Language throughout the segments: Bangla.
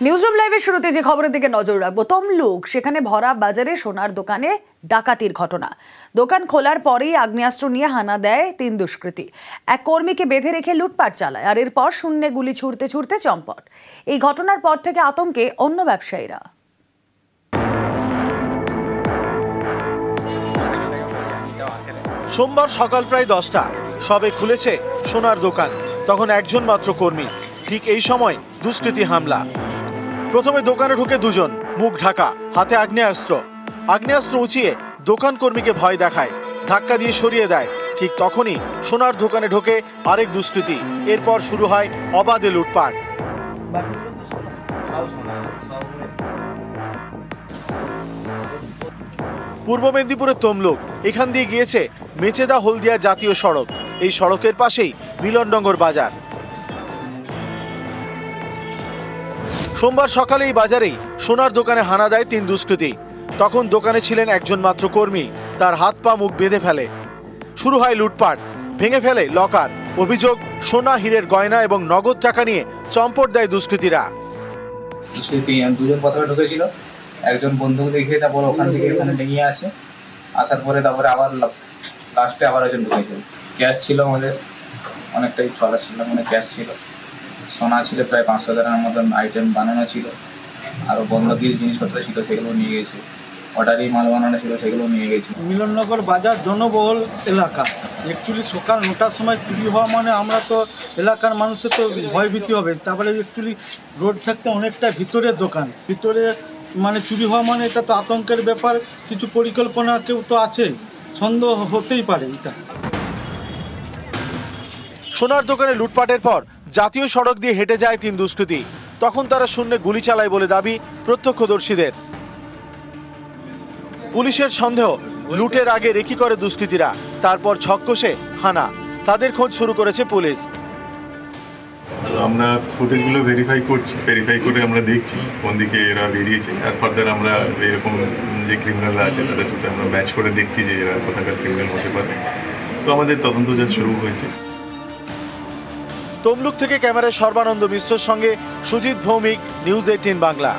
নিউজরুম লাইভের শুরুতে যে খবরের দিকে নজর রাখবো, তমলুক সেখানে ভরা বাজারে সোনার দোকানে ডাকাতির ঘটনা। দোকান খোলার পরেই আগ্নেয়াস্ত্র নিয়ে হানা দেয় 3 দুষ্কৃতী। এক কর্মীকে বেঁধে রেখে লুটপাট চালায়, আর এরপর শূন্যে গুলি ছুড়তে ছুড়তে চম্পট। এই ঘটনার পর থেকে আতঙ্কে অন্য ব্যবসায়ীরা। সোমবার সকাল প্রায় 10টা, সবে খুলেছে সোনার দোকান, তখন একজন মাত্র কর্মী। ঠিক এই সময় দুষ্কৃতী হামলা। প্রথমে দোকানে ঢুকে দুজন, মুখ ঢাকা, হাতে আগ্নেয়াস্ত্র উঁচিয়ে দোকান কর্মীকে ভয় দেখায়, ধাক্কা দিয়ে সরিয়ে দেয়। ঠিক তখনই সোনার দোকানে ঢোকে আরেক দুষ্কৃতী। এরপর শুরু হয় অবাধে লুটপাট। পূর্ব মেদিনীপুরের তমলুক, এখান দিয়ে গিয়েছে মেচেদা হলদিয়া জাতীয় সড়ক। এই সড়কের পাশেই মিলনডঙ্গর বাজার। সোমবার সকালে এই বাজারেই সোনার দোকানে হানা দেয় 3 দুষ্কৃতী। তখন দোকানে ছিলেন একজন মাত্র কর্মী, তার হাত পা মুখ বেঁধে ফেলে। শুরু হয় লুটপাট, ভেঙে ফেলে লকার। অভিযোগ, সোনা, হীরের গয়না এবং নগদ টাকা নিয়ে চম্পট দেয় দুষ্কৃতীরা। দুজন প্রথমে ঢুকেছিল, একজন বন্দুক দেখিয়ে তারপর ওখান থেকে এখানে নিয়ে আসে, আসার পরে তারপরে আবার লাস্টে আবার একজন ঢুকেছিল। ক্যাশ ছিল আমাদের অনেকটাই, চলা ছিল, মানে ক্যাশ ছিল, সোনা ছিল প্রায় 500 টাকার মতন, আইটেম বানানো ছিল, আরও বন্ধকির জিনিসপত্র ছিল, সেগুলো নিয়ে গেছে। অর্ডারি মাল বানানো ছিল, সেগুলো নিয়ে গেছে। মিলননগর বাজার জনবহুল এলাকা। অ্যাকচুয়ালি সকাল 9টার সময় চুরি হওয়া মানে আমরা তো এলাকার মানুষের তো ভয়ভীতি হবে। তারপরে অ্যাকচুয়ালি রোড থাকতে অনেকটা ভিতরের দোকান, ভিতরে মানে চুরি হওয়া মানে এটা তো আতঙ্কের ব্যাপার। কিছু পরিকল্পনা কেউ তো আছে, সন্দেহ হতেই পারে এটা। সোনার দোকানে লুটপাটের পর জাতীয় সড়ক দিয়ে হেঁটে যায় 3 দুষ্কৃতী। তখন তারা শূন্যে গুলি চালায় বলে দাবি প্রত্যক্ষদর্শীদের। পুলিশের সন্দেহ, লুটের আগে রেকি করে দুষ্কৃতীরা, তারপর ছক কষে হানা। তাদের খোঁজ শুরু করেছে পুলিশ। আমরা ফুটেজগুলো ভেরিফাই করে আমরা দেখছি কোন দিকে এরা বেরিয়েছে। আর ফার্দার আমরা এরকম যে ক্রিমিনালরা আছে তাদের সাথে আমরা ম্যাচ করে দেখছি যে এরা কোথাকার ক্রিমিনাল হতে পারে। তো আমাদের তদন্ত যা শুরু হয়েছে। তমলুক থেকে ক্যামেরায় সর্বানন্দ মিশ্রের সঙ্গে সুজিত ভৌমিক, নিউজ 18 বাংলা।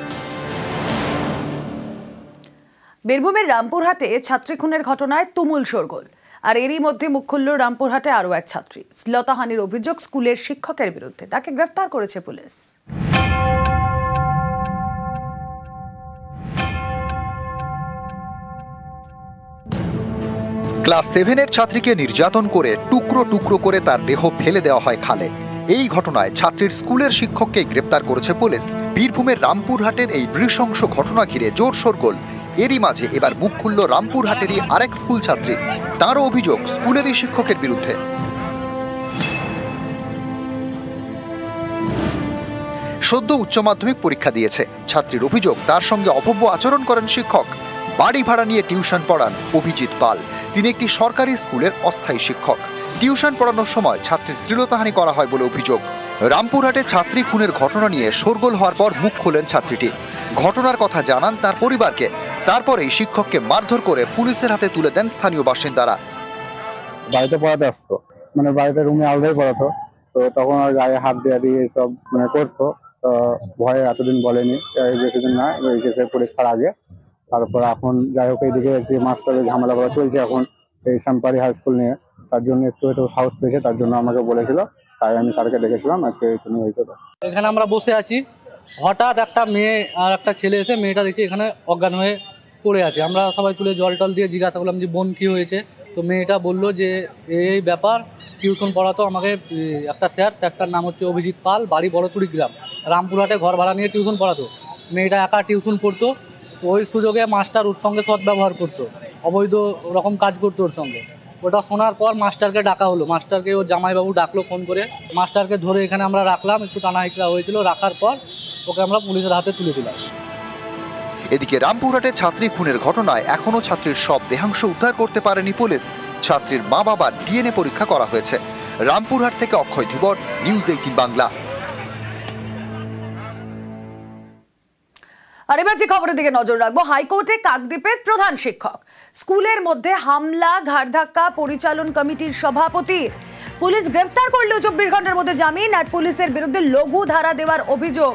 বীরভূমের রামপুরহাটে ছাত্রী খুনের ঘটনায় তুমুল শোরগোল, আর এরই মধ্যে মুখ খুলল রামপুরহাটে আরও এক ছাত্রী। শ্লীলতাহানির অভিযোগ স্কুলের শিক্ষকের বিরুদ্ধে, তাকে গ্রেফতার করেছে পুলিশ। ক্লাস 7-এর ছাত্রীকে নির্যাতন করে টুকরো টুকরো করে তার দেহ ফেলে দেওয়া হয় খালে। এই ঘটনায় ছাত্রীর স্কুলের শিক্ষককে গ্রেপ্তার করেছে পুলিশ। বীরভূমের রামপুরহাটের এই নৃশংস ঘটনা ঘিরে জোর শোরগোল। এরই মাঝে এবার মুখ খুলল রামপুরহাটেরই আরেক স্কুল ছাত্রী। তারও অভিযোগ স্কুলেরই শিক্ষকের বিরুদ্ধে। সদ্য উচ্চ মাধ্যমিক পরীক্ষা দিয়েছে ছাত্রীর অভিযোগ, তার সঙ্গে অভব্য আচরণ করেন শিক্ষক। বাড়ি ভাড়া নিয়ে টিউশন পড়ান অভিজিৎ পাল। তিনি একটি সরকারি স্কুলের অস্থায়ী শিক্ষক। টিউশন পড়ানোর সময় ছাত্রীর শ্লীলতাহানি করা হয় বলে অভিযোগ। রামপুরহাটে ছাত্রী খুনের ঘটনা নিয়ে শোরগোল হওয়ার পর মুখ খোলেন ছাত্রীটি। ঘটনার কথা জানান তার পরিবারকে। তারপরেই শিক্ষককে মারধর করে পুলিশের হাতে তুলে দেন স্থানীয় বাসিন্দারা। বাড়িতে পড়াতে আসতো, মানে বাড়িতে রুমে আলাদাই পড়াতো, তো তখন আর গায়ে হাত দিয়ে সব মানে করতো। তো ভয়ে এতদিন বলেনি, বেশিদিন না, এইচএসের পরীক্ষার আগে। তারপর এখন যাই হোক এইদিকে একটি মাস্টারের ঝামেলা করা চলছে এখন এই শ্যামপাড়ি হাই স্কুল নিয়ে। তার জন্য একটু সাহস পেয়েছে, তার জন্য আমাকে বলেছিল, তাই আমি স্যারকে ডেকেছিলাম। আজকে তুমি হয়েছিল। এখানে আমরা বসে আছি, হঠাৎ একটা মেয়ে আর একটা ছেলে এসে মেয়েটা দেখছি এখানে অজ্ঞান হয়ে পড়ে আছে। আমরা সবাই তুলে জল টল দিয়ে জিজ্ঞাসা করলাম যে বোন কী হয়েছে। তো মেয়েটা বললো যে এই ব্যাপার, টিউশন পড়াতো আমাকে একটা স্যারটার নাম হচ্ছে অভিজিৎ পাল, বাড়ি বড়তুড়ি গ্রাম, রামপুরহাটে ঘর ভাড়া নিয়ে টিউশন পড়াতো। মেয়েটা একা টিউশন পড়তো, ওই সুযোগে মাস্টার ওর সঙ্গে সদ্ব্যবহার করতো, অবৈধ রকম কাজ করতো ওর সঙ্গে। ওটা শোনার পর মাস্টারকে ডাকা হলো, মাস্টারকে ওর জামাইবাবু ডাকলো ফোন করে। মাস্টারকে ধরে এখানে আমরা রাখলাম, একটু টানা হিচড়া হয়েছিল, রাখার পর ওকে আমরা পুলিশের হাতে তুলে দিলাম। এদিকে রামপুরহাটে ছাত্রী খুনের ঘটনায় এখনো ছাত্রীর সব দেহাংশ উদ্ধার করতে পারেনি পুলিশ। ছাত্রীর মা বাবার ডিএনএ পরীক্ষা করা হয়েছে। রামপুরহাট থেকে অক্ষয় ধীবর, নিউজ 18 বাংলা। আর এবার যে খবরের দিকে নজর রাখবো, হাইকোর্টে কাকদ্বীপের প্রধান শিক্ষক। স্কুলের মধ্যে হামলা, ঘাড় ধাক্কা পরিচালন কমিটির সভাপতির। পুলিশ গ্রেফতার করলেও 24 ঘন্টার মধ্যে জামিন, আর পুলিশের বিরুদ্ধে লঘু ধারা দেওয়ার অভিযোগ।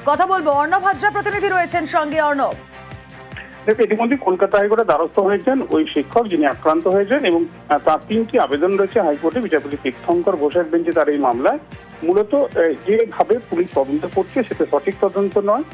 কথা বলবো, অর্ণব হাজরা প্রতিনিধি রয়েছেন সঙ্গে। অর্ণব, দেখো, ইতিমধ্যে কলকাতা হাইকোর্টে দ্বারস্থ হয়েছেন ওই শিক্ষক যিনি আক্রান্ত হয়েছেন, এবং তার 3টি আবেদন রয়েছে হাইকোর্টে। বিচারপতি তীর্থঙ্কর ঘোষের বেঞ্চে তার এই মামলায় মূলত যেভাবে পুলিশ তদন্ত করছে সেটা সঠিক তদন্ত নয়।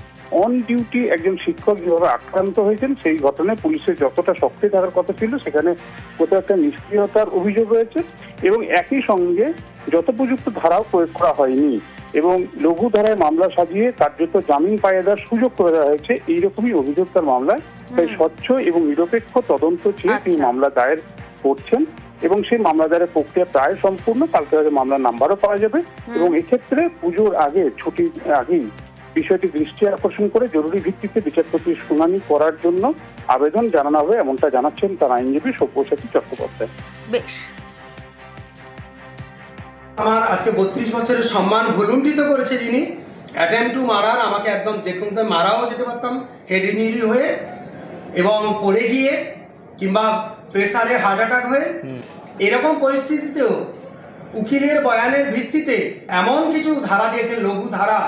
অন ডিউটি একজন শিক্ষক যেভাবে আক্রান্ত হয়েছেন সেই ঘটনায় পুলিশের যতটা সক্রিয় থাকার কথা ছিল সেখানে কোথাও একটা নিষ্ক্রিয়তার অভিযোগ রয়েছে, এবং একই সঙ্গে যথোপযুক্ত ধারাও প্রয়োগ করা হয়নি, এবং লঘু ধারায় মামলা সাজিয়ে কার্যত জামিন পাইয়ে দেওয়ার সুযোগ করে দেওয়া হয়েছে। এইরকমই অভিযোগ তার মামলায়। তাই স্বচ্ছ এবং নিরপেক্ষ তদন্ত চেয়ে তিনি মামলা দায়ের করছেন, এবং সেই মামলা দায়ের প্রক্রিয়া প্রায় সম্পূর্ণ। কালকে হয়তো মামলার নাম্বারও পাওয়া যাবে, এবং এক্ষেত্রে পুজোর আগে, ছুটির আগেই বিষয়টি দৃষ্টি আকর্ষণ করে জরুরি ভিত্তিতে বিচারপতির শুনানি করার জন্য আবেদন জানানো হবে, এমনটা জানাচ্ছেন তার আইনজীবী সব্যসাচী চট্টোপাধ্যায়। বেশ, আমার আজকে 32 বছরের সম্মান ভুলুণ্ঠিত করেছে যিনি। অ্যাটেম্প টু মারার, আমাকে একদম যে কোনো মারাও যেতে পারতাম হেড ইঞ্জুরি হয়ে, এবং পড়ে গিয়ে কিংবা প্রেসারে হার্ট অ্যাটাক হয়ে। এরকম পরিস্থিতিতেও উকিলের বয়ানের ভিত্তিতে এমন কিছু ধারা দিয়েছেন, লঘু ধারা,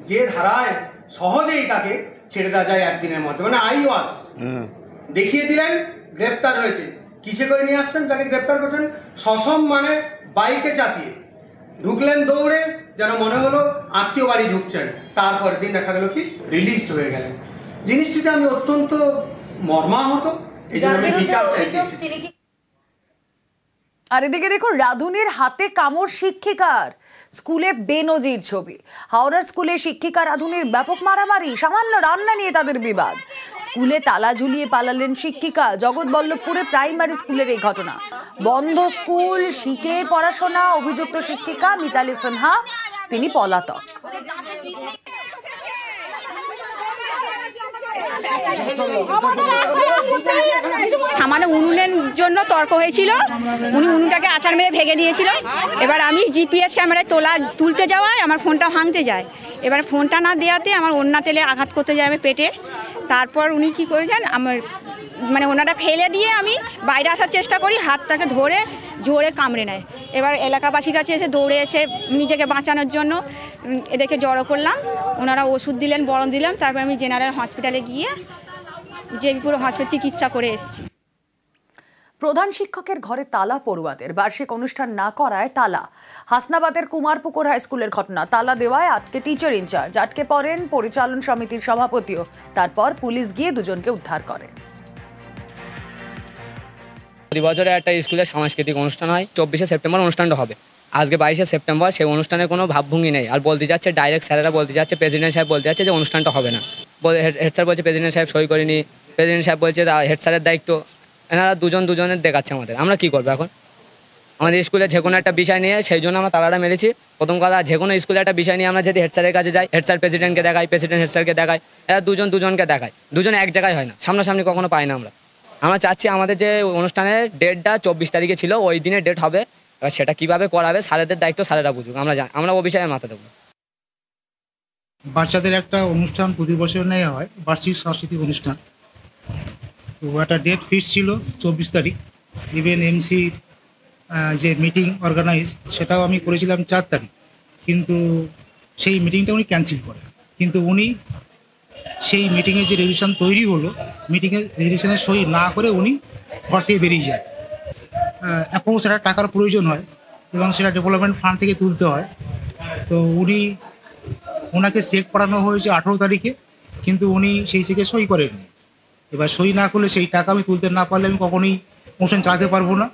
যে ধারায় সহজেই তাকে ছেড়ে দেওয়া যায় একদিনের মধ্যে। মানে আইওয়াস দেখিয়ে দিলেন, গ্রেপ্তার হয়েছে। কিসে করে নিয়ে আসছেন যাকে গ্রেপ্তার করেছেন? সসম, মানে বাইকে চাপিয়ে ঢুকলেন দৌড়ে, যেন মনে হলো আত্মীয় বাড়ি ঢুকছেন। তারপর দিন দেখা গেল কি রিলিজড হয়ে গেলেন। জিনিসটিতে আমি অত্যন্ত মর্মাহত, এই জন্য আমি বিচার চাইতে এসেছি। আর এদিকে দেখুন, রাধুনির হাতে কামড় শিক্ষিকার, স্কুলে বেনজির ছবি। হাওড়ার স্কুলে শিক্ষিকা রাধুনির ব্যাপক মারামারি, সামান্য রান্না নিয়ে তাদের বিবাদ। স্কুলে তালা ঝুলিয়ে পালালেন শিক্ষিকা। জগৎবল্লভপুরে প্রাইমারি স্কুলের এই ঘটনা। বন্ধ স্কুল, শিখে পড়াশোনা। অভিযুক্ত শিক্ষিকা মিতালি সিনহা, তিনি পলাতক। সামান্য উনুনের জন্য তর্ক হয়েছিল, উনি উনুনটাকে আচার মেরে ভেঙে দিয়েছিল। এবার আমি জিপিএস ক্যামেরায় তুলতে যাওয়ায় আমার ফোনটা ভাঙতে যায়। এবার ফোনটা না দেওয়াতে আমার ওন্না তেলে আঘাত করতে যায় আমি পেটে। তারপর উনি কি করেছেন, আমার মানে ওনাটা ফেলে দিয়ে আমি বাইরে আসার চেষ্টা করি, হাতটাকে ধরে জোরে কামড়ে নেয়। এবার এলাকাবাসীর কাছে এসে দৌড়ে এসে নিজেকে বাঁচানোর জন্য এদেরকে জড়ো করলাম। ওনারা ওষুধ দিলেন, বরণ দিলাম। তারপর আমি জেনারেল হসপিটালে গিয়ে জেবিপুর হসপিটালে চিকিৎসা করে এসেছি। প্রধান শিক্ষকের ঘরে তালা পড়ুয়াদের, বার্ষিক অনুষ্ঠান না করায় তালা। হাসনাবাদের কুমারপুকুর হাই স্কুলের ঘটনা। তালা দেওয়ায় আটকে টিচার ইনচার্জ, আটকে পড়েন পরিচালন সমিতির সভাপতিও। তারপর পুলিশ গিয়ে দুজনকে উদ্ধার করে। প্রতি বছরে একটা স্কুলে সাংস্কৃতিক অনুষ্ঠান হয়, 24শে সেপ্টেম্বর অনুষ্ঠানটা হবে। আজকে 22শে সেপ্টেম্বর, সেই অনুষ্ঠানে কোনো ভাবভঙ্গি নেই। আর বলতে যাচ্ছে ডাইরেক্ট স্যারেরা বলতে যাচ্ছে, প্রেসিডেন্ট সাহেব বলতে যাচ্ছে যে অনুষ্ঠানটা হবে না। হেড স্যার বলছে প্রেসিডেন্ট সাহেব সই করেনি, প্রেসিডেন্ট সাহেব বলছে হেড স্যারের দায়িত্ব। এনারা দুজনের দেখাচ্ছে আমাদের। আমরা কি করবো এখন? আমাদের স্কুলে যে কোনো একটা বিষয় নিয়ে সেই জন্য আমরা তালাটা মেরেছি। প্রথম কথা, যে কোনো স্কুলে একটা বিষয় নিয়ে আমরা যদি হেড স্যারের কাছে যাই, হেড স্যার প্রেসিডেন্টকে দেখাই, প্রেসিডেন্ট হেড স্যারকে দেখায়, এরা দুজনকে দেখায়। দুজনে এক জায়গায় হয় না, সামনাসামনি কখনো পাই না আমরা চাচ্ছি আমাদের যে অনুষ্ঠানের ডেটটা 24 তারিখে ছিল, ওই দিনে ডেট হবে। এবার সেটা কিভাবে করাবে, স্যারেদের দায়িত্ব, স্যারেরা বুঝুক। আমরা ও বিষয়ে মাথা দেবো। বাচ্চাদের একটা অনুষ্ঠান প্রতি বছর নেওয়া হয়, বার্ষিক সাংস্কৃতিক অনুষ্ঠান। তো একটা ডেট ফিক্স ছিল 24 তারিখ। ইভেন এমসির যে মিটিং অর্গানাইজ, সেটাও আমি করেছিলাম 4 তারিখ। কিন্তু সেই মিটিংটা উনি ক্যান্সেল করেন। কিন্তু উনি সেই মিটিংয়ের যে রেজুলেশন তৈরি হলো, মিটিংয়ের রেজুলেশনের সই না করে উনি ঘর থেকে বেরিয়ে যায়। এখন সেটা টাকার প্রয়োজন হয় এবং সেটা ডেভেলপমেন্ট ফান্ড থেকে তুলতে হয়। তো ওনাকে চেক করানো হয়েছে 18 তারিখে, কিন্তু উনি সেই চেকে সই করেননি। এবার সই না করলে সেই টাকা আমি তুলতে না পারলে আমি কখনোই অনুষ্ঠান চালাতে পারবো না।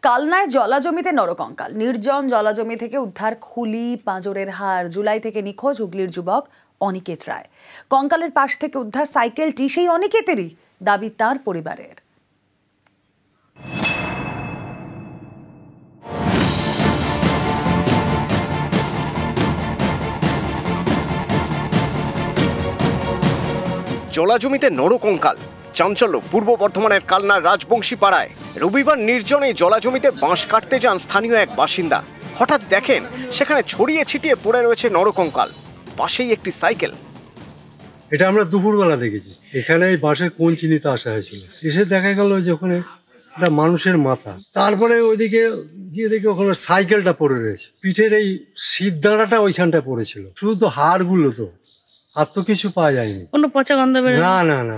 কালনায় জলাজমিতে নরকঙ্কাল। নির্জন জলাজমি থেকে উদ্ধার খুলি, পাঁজরের হাড়। জুলাই থেকে নিখোঁজ হুগলির যুবক অনিকেত রায়। কঙ্কালের পাশ থেকে উদ্ধার সাইকেলটি সেই অনিকেতেরই, দাবি তার পরিবারের। জলাজমিতে নরকঙ্কাল। চাঞ্চল্য পূর্ব বর্ধমানের কালনার রাজবংশী পাড়ায় রবিবার নির্জনে জলাজমিতে বাঁশ কাটতে যান স্থানীয় এক বাসিন্দা। হঠাৎ দেখেন সেখানে ছড়িয়ে ছিটিয়ে পড়ে রয়েছে নরকঙ্কাল, পাশেই একটি সাইকেল। এটা আমরা দুপুরবেলা দেখেছি। এখানে এই বাঁশের কঞ্চি নিতে আসা হয়েছিল, এসে দেখা গেল যে ওখানে এটা মানুষের মাথা। তারপরে ওইদিকে গিয়ে দেখি ওখানে সাইকেলটা পড়ে রয়েছে, পিঠের এই শীত দাঁড়াটা ওইখানটা পড়েছিল, শুধু তো হাড়গুলো, তো আর তো কিছু পাওয়া যায়নি, কোনো পচা গন্ধ বের না না না।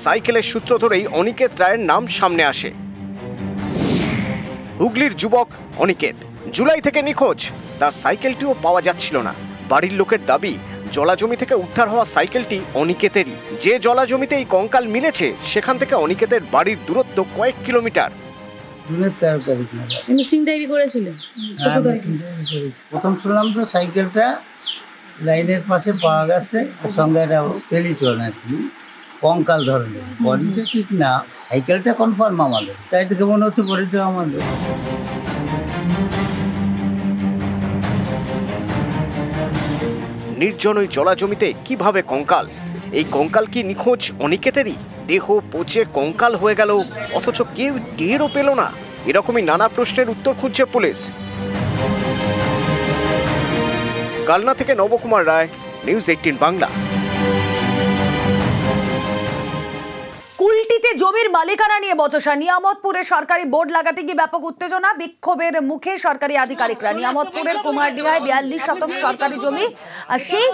সাইকেলের সূত্র ধরেই অনিকেত রায়ের নাম সামনে আসে। হুগলির যুবক অনিকেত জুলাই থেকে নিখোঁজ, তার সাইকেলটিও পাওয়া যাচ্ছিল না। বাড়ির লোকের দাবি জলাজমি থেকে উদ্ধার হওয়া সাইকেলটি অনিকেতেরই। যে জলাজমিতে এই কঙ্কাল মিলেছে সেখান থেকে অনিকেতের বাড়ির দূরত্ব কয়েক কিলোমিটার। জুনের 13 তারিখ মিসিং ডায়েরি করেছিলেন? প্রথম শুনলাম তো সাইকেলটা লাইনের পাশে পাওয়া গেছে, ওর সঙ্গে একটা টেলিফোন আর কি, কঙ্কাল ধরনের। বডিটা ঠিক না, সাইকেলটা কনফার্ম আমাদের, তাই থেকে মনে হচ্ছে বডিটা আমাদের। নির্জন ওই জলাজমিতে কিভাবে কঙ্কাল? এই কঙ্কাল কি নিখোঁজ অনিকেতেরই? দেহ পচে কঙ্কাল হয়ে গেল অথচ কেউ টেরও পেল না। এরকমই নানা প্রশ্নের উত্তর খুঁজছে পুলিশ। কালনা থেকে নবকুমার রায়, নিউজ 18 বাংলা। কুলটিতে জমির মালিকানা নিয়ে বচসা। নিয়ামতপুরে সরকারি বোর্ড লাগাতে গিয়ে ব্যাপক উত্তেজনা, বিক্ষোভের মুখে সরকারি আধিকারিকরা। নিয়ামতপুরের কুমারডিহায় 42 শতক সরকারি জমি, আর সেই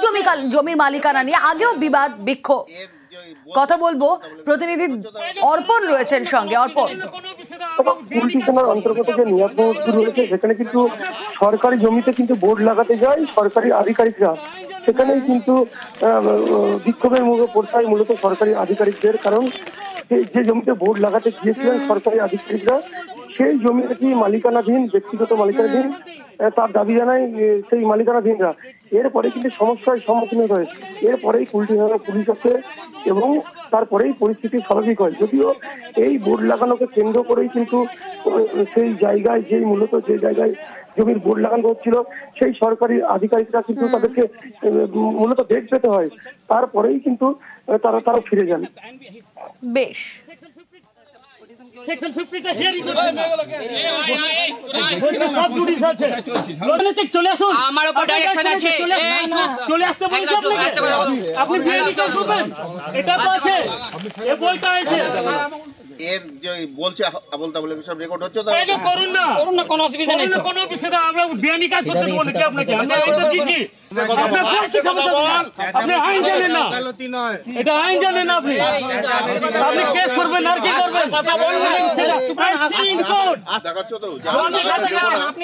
জমির মালিকানা নিয়ে আগেও বিবাদ, বিক্ষোভ। কথা বলবো, প্রতিনিধি অর্পণ রয়েছেন সঙ্গে। অর্পণ, কুলটি থানার অন্তর্গত যে নিয়ামতপুর রয়েছে সেখানে কিন্তু সরকারি জমিতে কিন্তু বোর্ড লাগাতে যায় সরকারি আধিকারিকরা। সেখানেই কিন্তু বিক্ষোভের মুখে পড়তে হয় মূলত সরকারি আধিকারিকদের, কারণ যে জমিতে বোর্ড লাগাতে গিয়েছিলেন সরকারি আধিকারিকরা সেই জমি নাকি মালিকানাধীন, ব্যক্তিগত মালিকানাধীন, তার দাবি জানায় সেই মালিকানাধীনরা। এরপরে কিন্তু সমস্যার সম্মুখীন হয়, এরপরেই কুলটি থানা পুলিশ আসে এবং তারপরেই পরিস্থিতি স্বাভাবিক হয়। যদিও এই বোর্ড লাগানোকে কেন্দ্র করেই কিন্তু সেই জায়গায়, যেই মূলত যে জায়গায় জমির বোর্ড লাগানো হচ্ছিল সেই সরকারি আধিকারিকরা কিন্তু তাদেরকে মূলত বেগ পেতে হয়, তারপরেই কিন্তু তারা ফিরে যান। বেশ, সেকশন 50টা হিয়ারিং সব জুডিস আছে, রাজনৈতিক চলে আসুন, আমার উপর ডাইরেকশন আছে, চলে আসতে বলছি আপনাকে, আপনি বিএনপি করবেন, এটা তো আছে, এই বইটা আছে, এর যে বলছে বলতে বলে সব রেকর্ড হচ্ছে, তো এই করুন না কোনো অসুবিধা নেই, কোনো অসুবিধা, আমরা বিএনপি কাজ করতে বলি কি আপনাকে, আমরা এটা দিছি, আপনি আইন জানেন না, এটা আইন জানেন না, আপনি কেস করবেন আর কি করবেন,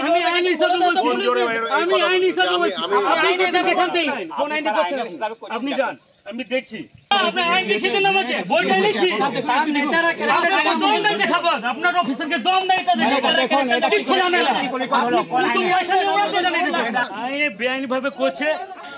আমি আইন হিসাবে বলছি, আমি আইন হিসাবে বলছি, আপনি যান, আমি দেখছি, আপনি আইন লিখে দেন আমাকে, বইটা লিখছি, আপনার অফিসারকে দম নাই, এটা দেখাবো, কিচ্ছু জানে না, বেআইনি ভাবে করছে,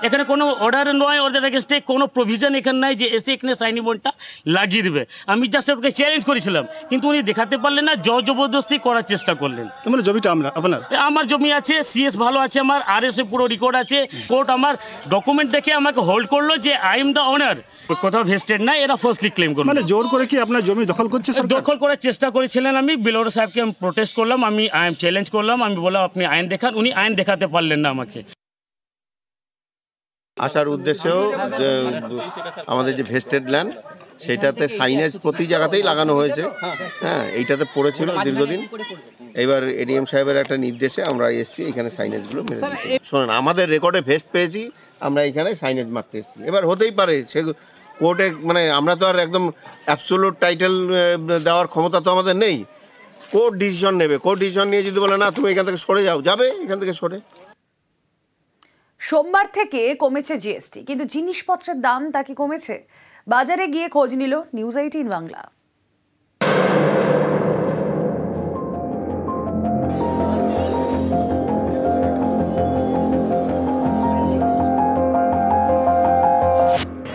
এখানে কোনো অর্ডার নয়, অর্ডার এগেইনস্টে কোনো প্রভিশন এখানে নাই যে এসে এখানে সাইনি বোর্ডটা লাগিয়ে দেবে। আমি জাস্ট ওকে চ্যালেঞ্জ করেছিলাম, কিন্তু উনি দেখাতে পারলেন না, জবরদস্তি করার চেষ্টা করলেন। মানে জমিটা আপনার? আমার জমি আছে, সিএস ভালো আছে, আমার আরএসএ পুরো রেকর্ড আছে, কোর্ট আমার ডকুমেন্ট দেখে আমাকে হোল্ড করলো যে আই এম দ্য অনার, কোথাও ভেস্টেড না, এরা ফার্স্টলি ক্লেম করলো। মানে জোর করে কি আপনার জমি দখল করছে? দখল করার চেষ্টা করেছিলেন, আমি বিলোরা সাহেবকে আমি প্রোটেস্ট করলাম, আমি চ্যালেঞ্জ করলাম, আমি বললাম আপনি আইন দেখান, উনি আইন দেখাতে পারলেন না আমাকে। আসার উদ্দেশ্যেও আমাদের যে ভেস্টেড ল্যান্ড সেটাতে সাইনেজ প্রতি জায়গাতেই লাগানো হয়েছে, হ্যাঁ, এইটাতে পড়েছিল দীর্ঘদিন। এবার এডিএম সাহেবের একটা নির্দেশে আমরা এসেছি এখানে সাইনেজগুলো মেরে দিচ্ছি। শোনেন, আমাদের রেকর্ডে ভেস্ট পেয়েছি, আমরা এখানে সাইনেজ মারতে এসেছি। এবার হতেই পারে সে কোর্টে, মানে আমরা তো আর একদম অ্যাবসোলুট টাইটেল দেওয়ার ক্ষমতা তো আমাদের নেই। কোর্ট ডিসিশন নেবে, কোর্ট ডিসিশন নিয়ে যদি বলে না তুমি এখান থেকে সরে যাও, যাবে এখান থেকে সরে। সোমবার থেকে কমেছে জিএসটি, কিন্তু জিনিসপত্রের দাম তা কি কমেছে? বাজারে গিয়ে খোঁজ নিল নিউজ 18 বাংলা।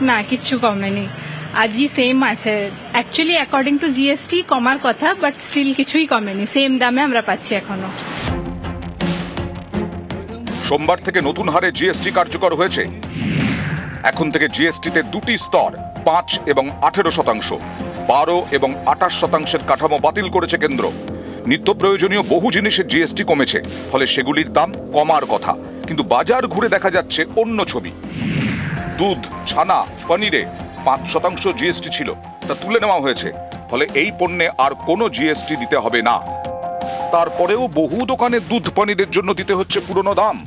না, কিচ্ছু কমেনি, আজই সেম আছে। অ্যাকচুয়ালি অ্যাকর্ডিং টু জিএসটি কমার কথা, বাট স্টিল কিছুই কমেনি, সেম দামে আমরা পাচ্ছি এখনো। সোমবার থেকে নতুন হারে জিএসটি কার্যকর হয়েছে। এখন থেকে জিএসটিতে দুটি স্তর, 5 এবং 18%, 12 এবং 28% কাঠামো বাতিল করেছে কেন্দ্র। নিত্য প্রয়োজনীয় বহু জিনিসের জিএসটি কমেছে, ফলে সেগুলির দাম কমার কথা, কিন্তু বাজার ঘুরে দেখা যাচ্ছে অন্য ছবি। দুধ, ছানা, পনিরে 5% জিএসটি ছিল, তা তুলে নেওয়া হয়েছে। ফলে এই পণ্যে আর কোনো জিএসটি দিতে হবে না। তারপরেও বহু দোকানে দুধ, পনিরের জন্য দিতে হচ্ছে পুরনো দাম।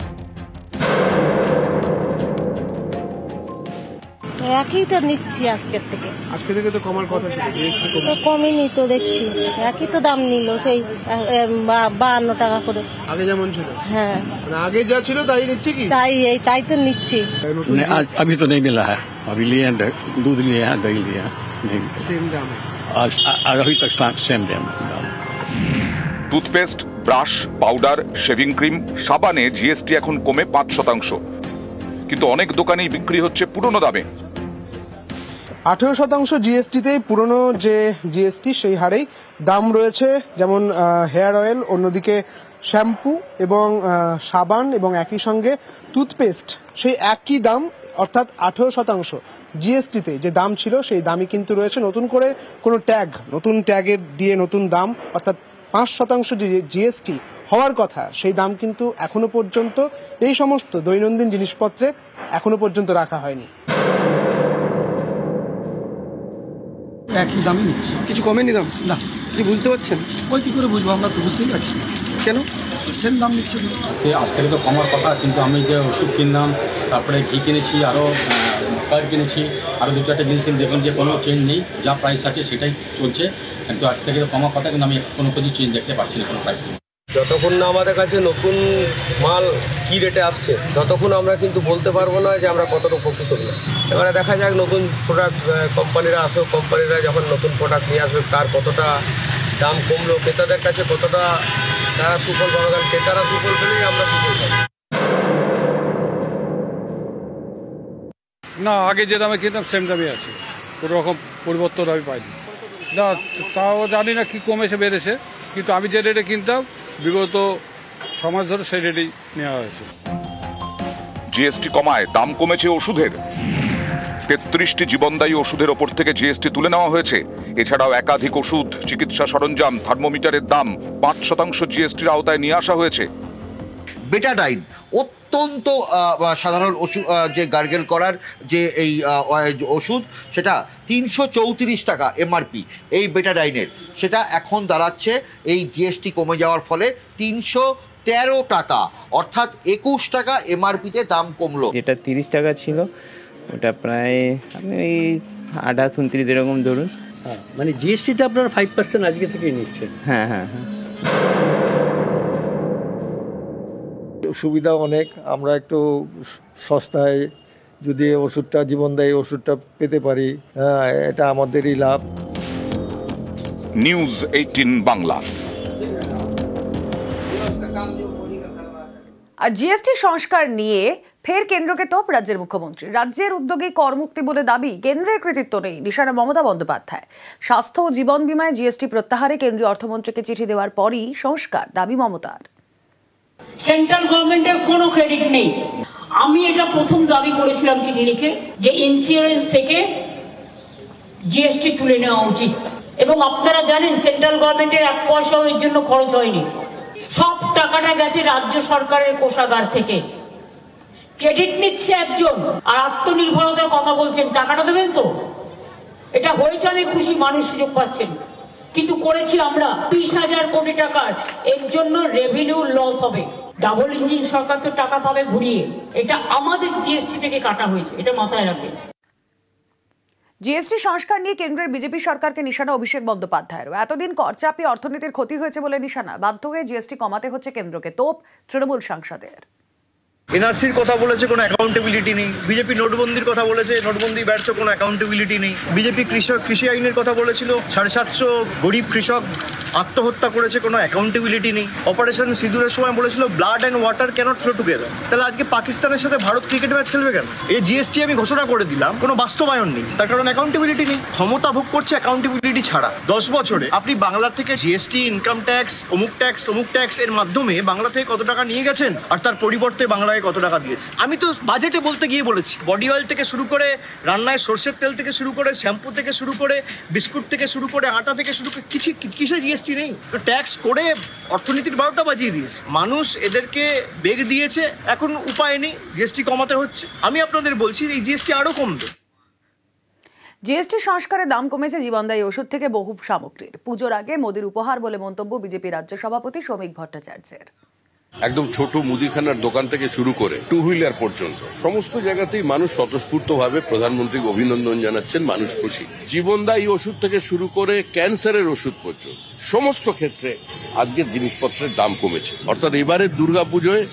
একই তো নিচ্ছি আজকে থেকে তো কমার কথা ছিল, তো কমেনি তো দেখছি, একই তো দাম নিল সেই 52 টাকা করে আগে যেমন ছিল। হ্যাঁ, আগে যা ছিল তাই নিচ্ছে কি? তাই তো নিচ্ছি। अभी तो नहीं मिला है, अभी लिए हैं दूध लिए हैं, दही लिए हैं, नहीं सेम दाम है अभी तक सेम दाम। Toothpaste, brush, powder, shaving cream, সাবানে জিএসটি এখন কমে 5%, কিন্তু অনেক দোকানেই বিক্রি হচ্ছে পুরনো দামে। 18% জিএসটিতে পুরনো যে জিএসটি সেই হারেই দাম রয়েছে, যেমন হেয়ার অয়েল, অন্যদিকে শ্যাম্পু এবং সাবান এবং একই সঙ্গে টুথপেস্ট সেই একই দাম, অর্থাৎ 18% জিএসটিতে যে দাম ছিল সেই দামই কিন্তু রয়েছে। নতুন করে কোনো নতুন ট্যাগের দিয়ে নতুন দাম, অর্থাৎ 5% যে জিএসটি হওয়ার কথা সেই দাম কিন্তু এখনো পর্যন্ত এই সমস্ত দৈনন্দিন জিনিসপত্রে এখনো পর্যন্ত রাখা হয়নি। একই দামই নিচ্ছি, কিছু কমেনি দাম না। কি বুঝতে পারছেন? ওই কি করে বুঝবো, আমরা তো বুঝতেই পারছি না কেন সেম দাম নিচ্ছে। আজ থেকে তো কমার কথা, কিন্তু আমি যে ওষুধ কিনলাম, তারপরে ঘি কিনেছি, আরও কার্ড কিনেছি, আরও 2-4টা জিনিস কিনে দেখলাম যে কোনো চেঞ্জ নেই, যা প্রাইস আছে সেটাই চলছে। কিন্তু আজ থেকে তো কমার কথা, কিন্তু আমি কোনো কিছু চেঞ্জ দেখতে পাচ্ছি না কোনো প্রাইস। যতক্ষণ না আমাদের কাছে নতুন মাল কি রেটে আসছে ততক্ষণ আমরা কিন্তু বলতে পারবো না যে আমরা কতটা উপকৃত হলাম। এবারে দেখা যাক নতুন প্রোডাক্ট কোম্পানিরা আসুক, কোম্পানিরা যখন নতুন প্রোডাক্ট নিয়ে আসবে তার কতটা দাম কমলো, ক্রেতাদের কাছে কতটা তারা সুফল পাবে, কারণ ক্রেতারা সুফল পেলেই আমরা সুফল পাবো। না, আগে যে দামে কিনতাম সেম দামই আছে, কোনো রকম পরিবর্তন আমি পাইনি। না, তাও জানি না কি কমেছে বেড়েছে, কিন্তু আমি যে রেটে কিনতাম বিগত 6 মাস ধরে সেই রেটেই নেওয়া হয়েছে। জিএসটি কমায় দাম কমেছে ওষুধের। 33টি জীবনদায়ী ওষুধের ওপর থেকে জিএসটি তুলে নেওয়া হয়েছে। এছাড়াও একাধিক ওষুধ, চিকিৎসা সরঞ্জাম, থার্মোমিটারের দাম 5% জিএসটির আওতায় নিয়ে আসা হয়েছে। বেটাডাইন অত্যন্ত সাধারণ ওষুধ, যে গার্গেল করার যে এই ওষুধ, সেটা 334 টাকা এমআরপি এই বেটাডাইনের, সেটা এখন দাঁড়াচ্ছে এই জিএসটি কমে যাওয়ার ফলে 313 টাকা, অর্থাৎ 21 টাকা এমআরপিতে দাম কমলো। যেটা 30 টাকা ছিল ওটা প্রায় আপনি ওই 28-29 এরকম ধরুন। মানে জিএসটিটা আপনারা 5% আজকে থেকেই নিচ্ছেন? হ্যাঁ হ্যাঁ হ্যাঁ। সুবিধা অনেক, আমরা একটু সস্তায় যদি ওষুধটা, জীবনদায়ী ওষুধটা পেতে পারি, এটা আমাদেরই লাভ। নিউজ 18 বাংলা। আর জিএসটি সংস্কার নিয়ে ফের কেন্দ্রকে তোপ রাজ্যের মুখ্যমন্ত্রী। রাজ্যের উদ্যোগে করমুক্তি বলে দাবি, কেন্দ্রের কৃতিত্ব নেই, নিশানা মমতা বন্দ্যোপাধ্যায়। স্বাস্থ্য ও জীবন বীমায় জিএসটি প্রত্যাহারে কেন্দ্রীয় অর্থমন্ত্রীকে চিঠি দেওয়ার পরই সংস্কার দাবি মমতার। সেন্ট্রাল গভর্নমেন্টের কোনো ক্রেডিট নেই। আমি এটা প্রথম দাবি করেছিলাম চিঠি লিখে যে ইন্স্যুরেন্স থেকে জিএসটি তুলে নেওয়া উচিত, এবং আপনারা জানেন সেন্ট্রাল গভর্নমেন্টের 1 পয়সাও এর জন্য খরচ হয়নি। সব টাকাটা গেছে রাজ্য সরকারের কোষাগার থেকে। ক্রেডিট নিচ্ছে একজন আর আত্মনির্ভরতার কথা বলছেন, টাকাটা দেবেন তো? এটা হয়েছে, আমি খুশি, মানুষ সুযোগ পাচ্ছেন, কিন্তু করেছি আমরা 20,000 কোটি টাকার। এর জন্য রেভিনিউ লস হবে। ডাবল ইঞ্জিন সরকার তো টাকা পাবে ঘুরিয়ে, এটা আমাদের জিএসটি থেকে কাটা হয়েছে, এটা মাথায় রাখবেন। জিএসটি সংস্কার নিয়ে কেন্দ্রের বিজেপি সরকারকে নিশানা অভিষেক বন্দ্যোপাধ্যায়ের। এতদিন করচাপে অর্থনীতির ক্ষতি হয়েছে বলে নিশানা, বাধ্য হয়ে জিএসটি কমাতে হচ্ছে কেন্দ্রকে তোপ তৃণমূল সাংসদের। এনআরসির কথা বলেছে, কোনো অ্যাকাউন্টেবিলিটি নেই। বিজেপি নোটবন্দির কথা বলেছে, নোটবন্দি ব্যর্থ, কোনো অ্যাকাউন্টেবিলিটি নেই। বিজেপি কৃষি আইনের কথা বলেছিল, 750 গরিব কৃষক আত্মহত্যা করেছে, কোনো অ্যাকাউন্টেবিলিটি নেই। অপারেশন সিঁদুরের সময় বলেছিল blood and water cannot flow together. তাহলে আজকে পাকিস্তানের সাথে ভারত ক্রিকেট ম্যাচ খেলবে কেন? এই জিএসটি আমি ঘোষণা করে দিলাম, কোনো বাস্তবায়ন নেই, তার কারণ অ্যাকাউন্টেবিলিটি নেই। ক্ষমতা ভোগ করছে অ্যাকাউন্টেবিলিটি ছাড়া। 10 বছরে আপনি বাংলার থেকে জিএসটি, ইনকাম ট্যাক্স, অমুক ট্যাক্স, তমুক ট্যাক্স এর মাধ্যমে বাংলা থেকে কত টাকা নিয়ে গেছেন, আর তার পরিবর্তে বাংলায় টাকায় কত টাকা দিয়েছে। আমি তো বাজেটে বলতে গিয়ে বলেছি বডি অয়েল থেকে শুরু করে রান্নায় সর্ষের তেল থেকে শুরু করে শ্যাম্পু থেকে শুরু করে বিস্কুট থেকে শুরু করে আটা থেকে শুরু করে কিসে জিএসটি নেই? তো ট্যাক্স করে অর্থনীতির 12টা বাজিয়ে দিয়েছে। মানুষ এদেরকে বেগ দিয়েছে, এখন উপায় নেই, জিএসটি কমাতে হচ্ছে। আমি আপনাদের বলছি এই জিএসটি আরো কমবে। জিএসটি সংস্কারের দাম কমেছে জীবনদায়ী ওষুধ থেকে বহু সামগ্রীর। পুজোর আগে মোদির উপহার বলে মন্তব্য বিজেপি রাজ্য সভাপতি শ্রমিক ভট্টাচার্যের। একদম ছোট মুদিখানার দোকান থেকে শুরু করে টু হুইলার পর্যন্ত সমস্ত জায়গাতেই মানুষ স্বতঃস্ফূর্তভাবে প্রধানমন্ত্রীকে অভিনন্দন জানাচ্ছেন, মানুষ খুশি। জীবনদায়ী ওষুধ থেকে শুরু করে ক্যান্সারের ওষুধ পর্যন্ত সমস্ত ক্ষেত্রে আজকের জিনিসপত্রের দাম কমেছে। অর্থাৎ এবারের দুর্গাপুজোয়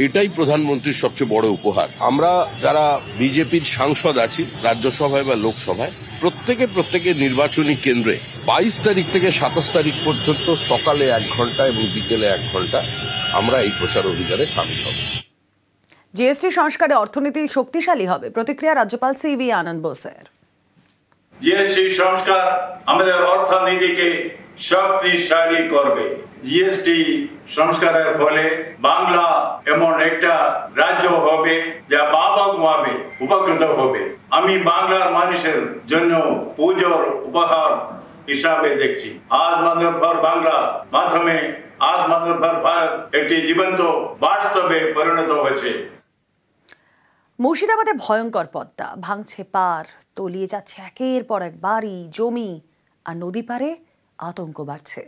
এটাই প্রধানমন্ত্রীর সবচেয়ে বড় উপহার। আমরা যারা বিজেপির সাংসদ আছি রাজ্যসভায় বা লোকসভায়, প্রত্যেকের নির্বাচনী কেন্দ্রে 22 তারিখ থেকে 27 তারিখ পর্যন্ত সকালে 1 ঘন্টা এবং বিকেলে 1 ঘন্টা আমরা এই প্রচার অভিযানে সামিল হব। জিএসটি সংস্কারে অর্থনীতি শক্তিশালী হবে, প্রতিক্রিয়া রাজ্যপাল সিভি আনন্দ বোসের। জিএসটি সংস্কার আমাদের অর্থনীতিকে শক্তিশালী করবে। জিএসটি সংস্কারের ফলে বাংলা এমন একটা রাজ্য হবে যা ব্যাপকভাবে উপকৃত হবে। আমি বাংলার মানুষের জন্য পুজোর উপহার হিসাবে দেখছি। আত্মনির্ভর বাংলা মাধ্যমে আত্মনির্ভর ভারত একটি জীবন্ত বাস্তবে পরিণত হয়েছে। মুর্শিদাবাদে ভয়ঙ্কর পদ্মা, ভাঙছে পার, তলিয়ে যাচ্ছে একের পর এক বাড়ি, জমি, আর নদী পারে আতঙ্ক বাড়ছে।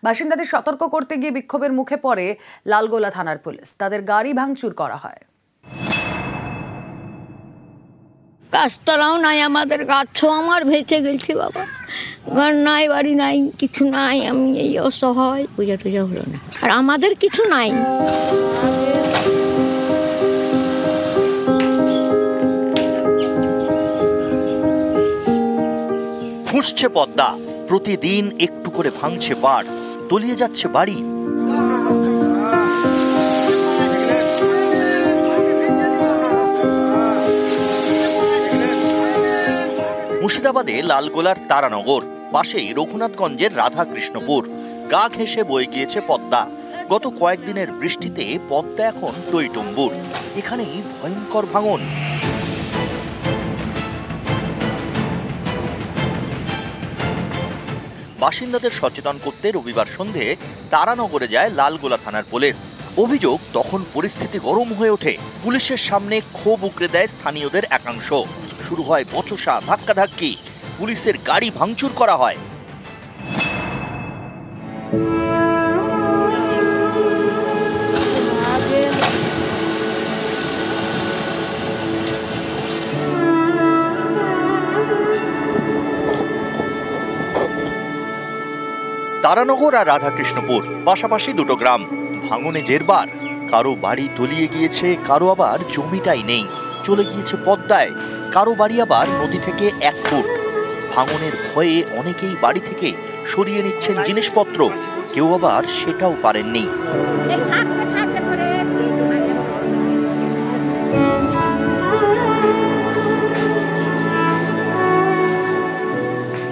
বাসিন্দাদের সতর্ক করতে গিয়ে বিক্ষোভের মুখে পড়ে লালগোলা থানার পুলিশ। তাদের গাড়ি ভাঙচুর করা হয়। গাছতলাও নাই আমাদের, গাছও আমার ভেসে গেছে বাবা। ঘর নাই, বাড়ি নাই, কিছু নাই। আমি এই অসহায়, পূজা টুজা হলো না, আর আমাদের কিছু নাই। ফুঁসছে পদ্মা, প্রতিদিন একটু করে ভাঙছে পাড়, তলিয়ে যাচ্ছে বাড়ি। মুর্শিদাবাদে লালগোলার তারানগর, পাশেই রঘুনাথগঞ্জের রাধাকৃষ্ণপুর। গা ঘেঁষে বয়ে গিয়েছে পদ্মা। গত কয়েকদিনের বৃষ্টিতে পদ্মা এখন টইটুম্বুর। এখানেই ভয়ঙ্কর ভাঙন। বাসিন্দাদের সচেতন করতে রবিবার সন্ধে তারানগরে যায় লালগোলা থানার পুলিশ। অভিযোগ, তখন পরিস্থিতি গরম হয়ে ওঠে। পুলিশের সামনে ক্ষোভ উগরে দেয় স্থানীয়দের একাংশ। শুরু হয় বচসা, ধাক্কাধাক্কি, পুলিশের গাড়ি ভাঙচুর করা হয়। তারানগর আর রাধাকৃষ্ণপুর পাশাপাশি দুটো গ্রাম। ভাঙনে জেরবার, কারো বাড়ি তলিয়ে গিয়েছে, কারো আবার জমিটাই নেই, চলে গিয়েছে পদ্মায়। কারো বাড়ি আবার নদী থেকে 1 ফুট। ভাঙনের ভয়ে অনেকেই বাড়ি থেকে সরিয়ে নিচ্ছেন জিনিসপত্র, কেউ আবার সেটাও পারেননি।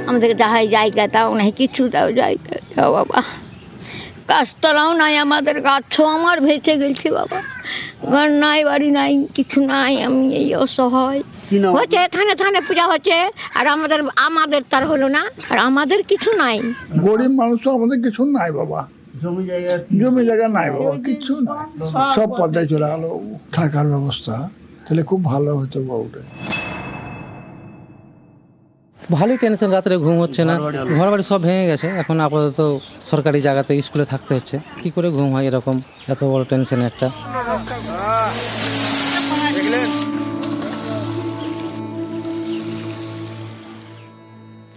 আমাদেরকে যাহাই জায়গা তাও নাই, কিছু তাও জায়গা দাও বাবা। গাছতলাও নাই আমাদের, গাছও আমার ভেসে গেছে বাবা। ঘর নাই, বাড়ি নাই, কিছু নাই। আমি এই অসহায়। হচ্ছে থানে থানে পূজা হচ্ছে, আর আমাদের তার হলো না, আর আমাদের কিছু নাই। গরিব মানুষ তো আমাদের কিছু নাই বাবা। জমি জায়গা নাই বাবা, কিছু নাই। সব পদ্মায় চলে গেল। থাকার ব্যবস্থা তাহলে খুব ভালো হতো বাবুটা। ভালোই টেনশন, রাত্রে ঘুম হচ্ছে না, ঘর বাড়ি সব ভেঙে গেছে। এখন আপাতত সরকারি জায়গাতে স্কুলে থাকতে হচ্ছে, কি করে ঘুম হয় এরকম, এত বড় টেনশন একটা।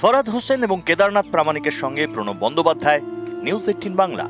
ফরহাদ হোসেন এবং কেদারনাথ প্রামাণিকের সঙ্গে প্রণব বন্দ্যোপাধ্যায়, নিউজ 18 বাংলা।